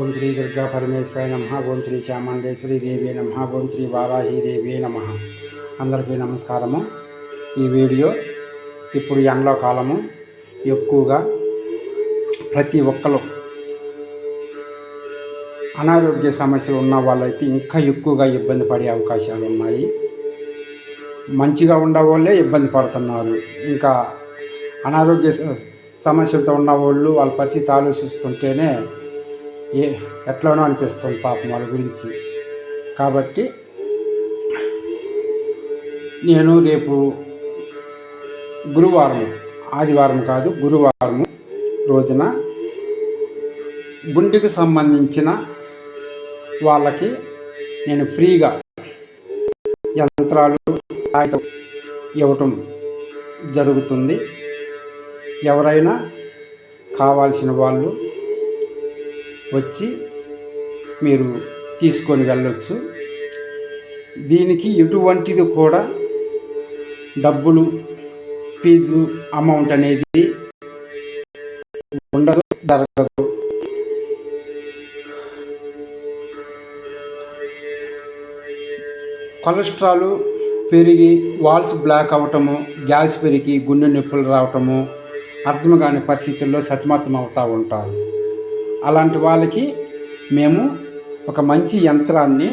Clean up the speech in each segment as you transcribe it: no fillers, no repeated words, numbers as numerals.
ఓం శ్రీ దుర్గా పరమేశ్వరాయ నమః. ఓం శ్రీ చాముండేశ్వరి దేవి నమః. ఓం శ్రీ వారాహి దేవి నమః. అందరికీ నమస్కారము. ఈ వీడియో ఇప్పుడు ఎండలో కాలము ఎక్కువగా ప్రతి ఒక్కరు అనారోగ్య సమస్యలు ఉన్న వాళ్ళైతే ఇంకా ఎక్కువగా ఇబ్బంది పడే అవకాశాలు ఉన్నాయి. మంచిగా ఉండవాళ్ళే ఇబ్బంది పడుతున్నారు. ఇంకా అనారోగ్య సమస్యలతో ఉన్నవాళ్ళు వాళ్ళ పరిస్థితి ఆలోచిస్తుంటేనే ఎట్లానో అనిపిస్తుంది పాపం వాళ్ళ గురించి. కాబట్టి నేను రేపు గురువారం, ఆదివారం కాదు గురువారం రోజున గుండెకు సంబంధించిన వాళ్ళకి నేను ఫ్రీగా యంత్రాలు ఇవ్వటం జరుగుతుంది. ఎవరైనా కావాల్సిన వాళ్ళు వచ్చి మీరు తీసుకొని వెళ్ళొచ్చు. దీనికి ఎటువంటిది కూడా డబ్బులు ఫీజు అమౌంట్ అనేది ఉండదు, జరగదు. కొలెస్ట్రాల్ పెరిగి వాల్స్ బ్లాక్ అవ్వటము, గ్యాస్ పెరిగి గుండె నొప్పులు రావటము, అర్థం కాని పరిస్థితుల్లో సతమతం అవుతూ ఉంటారు. అలాంటి వాళ్ళకి మేము ఒక మంచి యంత్రాన్ని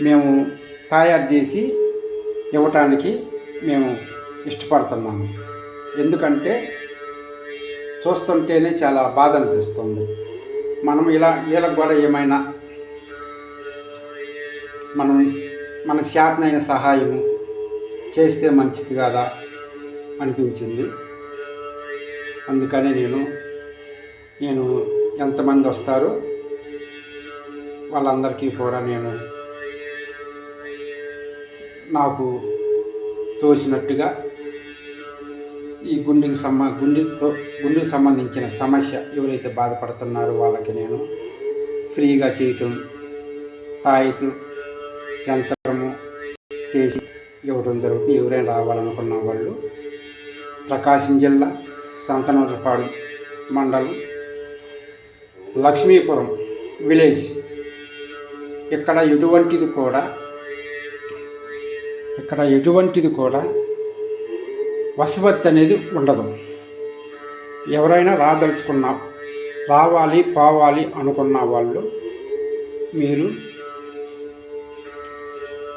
మేము తయారు చేసి ఇవ్వటానికి మేము ఇష్టపడుతున్నాము. ఎందుకంటే చూస్తుంటేనే చాలా బాధ అనిపిస్తుంది. మనం వీళ్ళకి కూడా ఏమైనా మనకు చేతనైన సహాయం చేస్తే మంచిది కదా అనిపించింది. అందుకని నేను ఎంతమంది వస్తారో వాళ్ళందరికీ కూడా నేను నాకు తోచినట్టుగా ఈ గుండెకి సంబంధించిన సమస్య ఎవరైతే బాధపడుతున్నారో వాళ్ళకి నేను ఫ్రీగా చేయటం, తాయితు యంత్రము చేసి ఇవ్వడం జరుగుతుంది. ఎవరైనా రావాలనుకున్న వాళ్ళు ప్రకాశం జిల్లా సంతనూరుపాడు మండలం లక్ష్మీపురం విలేజ్. ఇక్కడ ఎటువంటిది కూడా వసవత్తి అనేది ఉండదు. ఎవరైనా రావాలి పోవాలి అనుకున్న వాళ్ళు మీరు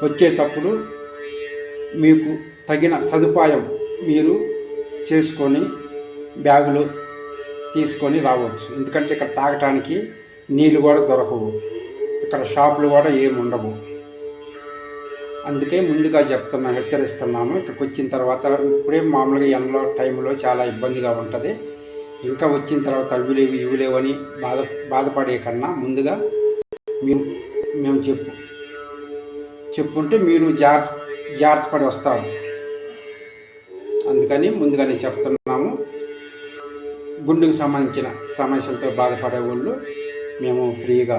వచ్చేటప్పుడు మీకు తగిన సదుపాయం మీరు చేసుకొని బ్యాగులు తీసుకొని రావచ్చు. ఎందుకంటే ఇక్కడ తాగటానికి నీళ్ళు కూడా దొరకవు, ఇక్కడ షాపులు కూడా ఏమి ఉండవు. అందుకే ముందుగా హెచ్చరిస్తున్నాము. ఇక్కడికి వచ్చిన తర్వాత ఇప్పుడే మామూలుగా ఎండలో టైంలో చాలా ఇబ్బందిగా ఉంటుంది. ఇంకా వచ్చిన తర్వాత ఇవ్వలేవు అని బాధపడే కన్నా ముందుగా మేము చెప్పుంటే మీరు జాగ్రత్త పడి వస్తారు. అందుకని ముందుగానే చెప్తున్నాము. గుండెకు సంబంధించిన సమస్యలతో బాధపడే వాళ్ళు మేము ఫ్రీగా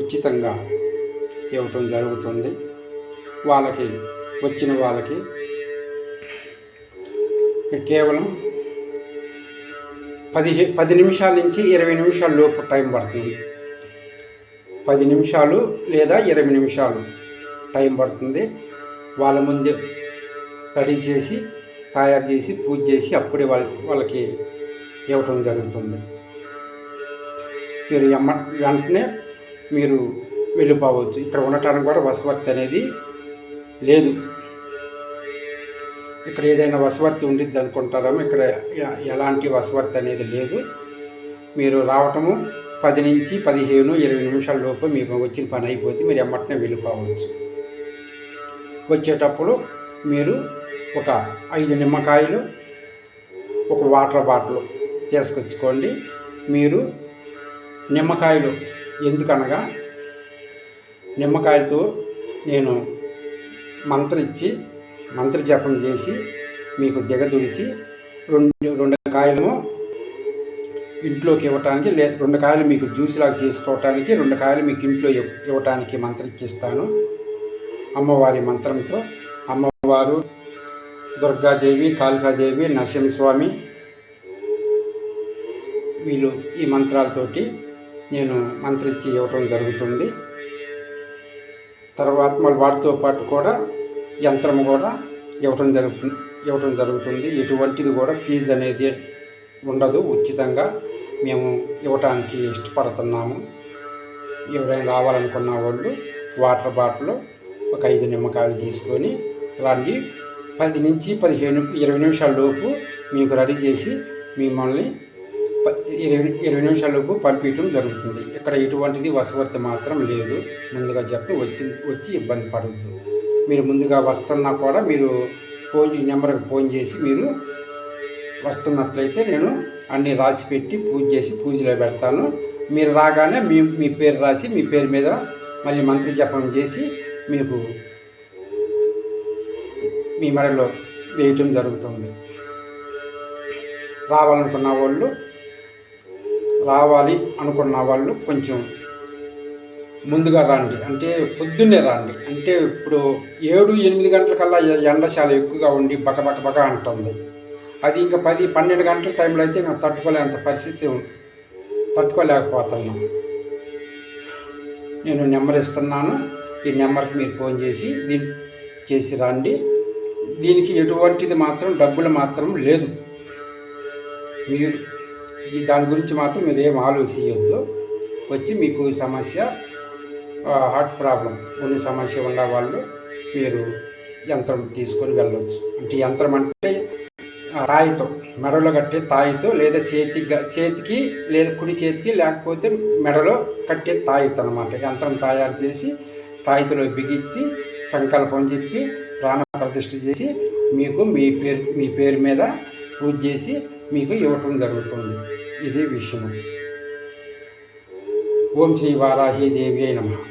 ఉచితంగా ఇవ్వటం జరుగుతుంది. వచ్చిన వాళ్ళకి కేవలం 10 నిమిషాల నుంచి 20 నిమిషాల లోపు టైం పడుతుంది. 10 నిమిషాలు లేదా 20 నిమిషాలు టైం పడుతుంది. వాళ్ళ ముందే రెడీ చేసి తయారు చేసి పూజ చేసి అప్పుడే వాళ్ళకి ఇవ్వటం జరుగుతుంది. మీరు వెంటనే మీరు వెళ్ళిపోవచ్చు. ఇక్కడ ఉండటానికి కూడా వసవర్తి అనేది లేదు. ఇక్కడ ఏదైనా వసవర్తి ఉండిద్ది అనుకుంటారేమో, ఇక్కడ ఎలాంటి వసవర్తి అనేది లేదు. మీరు రావటము 10 నుంచి 15, 20 నిమిషాల లోపు మీకు వచ్చిన పని అయిపోతే మీరు వెంటనే వెళ్ళిపోవచ్చు. వచ్చేటప్పుడు మీరు ఒక 5 నిమ్మకాయలు, ఒక వాటర్ బాటిల్ తీసుకొచ్చుకోండి. మీరు నిమ్మకాయలు ఎందుకనగా నిమ్మకాయలతో నేను మంత్ర జపం చేసి మీకు దిగదుడిసి 2 కాయలు ఇంట్లోకి ఇవ్వటానికి, 2 కాయలు మీకు జ్యూస్ లాగా చేసుకోవటానికి, 2 కాయలు మీకు ఇంట్లో ఇవ్వటానికి మంత్రం ఇచ్చిస్తాను. అమ్మవారి మంత్రంతో అమ్మవారు దుర్గాదేవి, కాళికాదేవి, నరసింహస్వామి వీళ్ళు ఈ మంత్రాలతోటి నేను మంత్రించి ఇవ్వటం జరుగుతుంది. తర్వాత మళ్ళీ వాటితో పాటు కూడా యంత్రం కూడా ఇవ్వటం జరుగుతుంది. ఎటువంటిది కూడా ఫీజు అనేది ఉండదు, ఉచితంగా మేము ఇవ్వటానికి ఇష్టపడుతున్నాము. ఎవరైనా రావాలనుకున్న వాళ్ళు వాటర్ బాటిల్ ఒక 5 నిమ్మకాయలు తీసుకొని రండి. 10 నుంచి 15-20 నిమిషాల లోపు మీకు రెడీ చేసి మిమ్మల్ని 20 నిమిషాల లోపు పంపించడం జరుగుతుంది. ఇక్కడ ఎటువంటిది వసవర్తి మాత్రం లేదు. ముందుగా చెప్పి వచ్చి ఇబ్బంది పడవద్దు. మీరు ముందుగా వస్తున్నా కూడా మీరు నెంబర్కి ఫోన్ చేసి మీరు వస్తున్నట్లయితే నేను అన్నీ రాసి పెట్టి పూజ చేసి పూజలో పెడతాను. మీరు రాగానే మీ పేరు రాసి మీ పేరు మీద మళ్ళీ మంత్ర జపం చేసి మీకు మీ మెడలో వేయటం జరుగుతుంది. రావాలి అనుకున్న వాళ్ళు కొంచెం ముందుగా రండి. అంటే పొద్దున్నే రండి. అంటే ఇప్పుడు 7-8 గంటలకల్లా ఎండ చాలా ఎక్కువగా ఉండి బక అంటుంది. అది ఇంకా 10-12 గంటల టైంలో అయితే ఇంకా తట్టుకోలేంత పరిస్థితి, తట్టుకోలేకపోతున్నాం. నేను నెంబర్ ఇస్తున్నాను. ఈ నెంబర్కి మీరు ఫోన్ చేసి రండి. దీనికి ఎటువంటిది మాత్రం డబ్బులు మాత్రం లేదు. మీరు దాని గురించి మాత్రం మీరు ఏం ఆలోచించవద్దు. వచ్చి మీకు సమస్య హార్ట్ ప్రాబ్లం ఉన్న సమస్య ఉన్న వాళ్ళు మీరు యంత్రం తీసుకొని వెళ్ళవచ్చు. అంటే యంత్రం అంటే తాయితో, మెడలో కట్టే తాయితో, లేదా చేతికి లేదా కుడి చేతికి లేకపోతే మెడలో కట్టే తాయితో అన్నమాట. యంత్రం తయారు చేసి తాయితలో బిగించి సంకల్పం చెప్పి ప్రాణ ప్రతిష్ఠ చేసి మీకు మీ పేరు మీద పూజ చేసి మీకు ఇవ్వటం జరుగుతుంది. ఇదే విషయం. ఓం శ్రీ వారాహి దేవి నమః.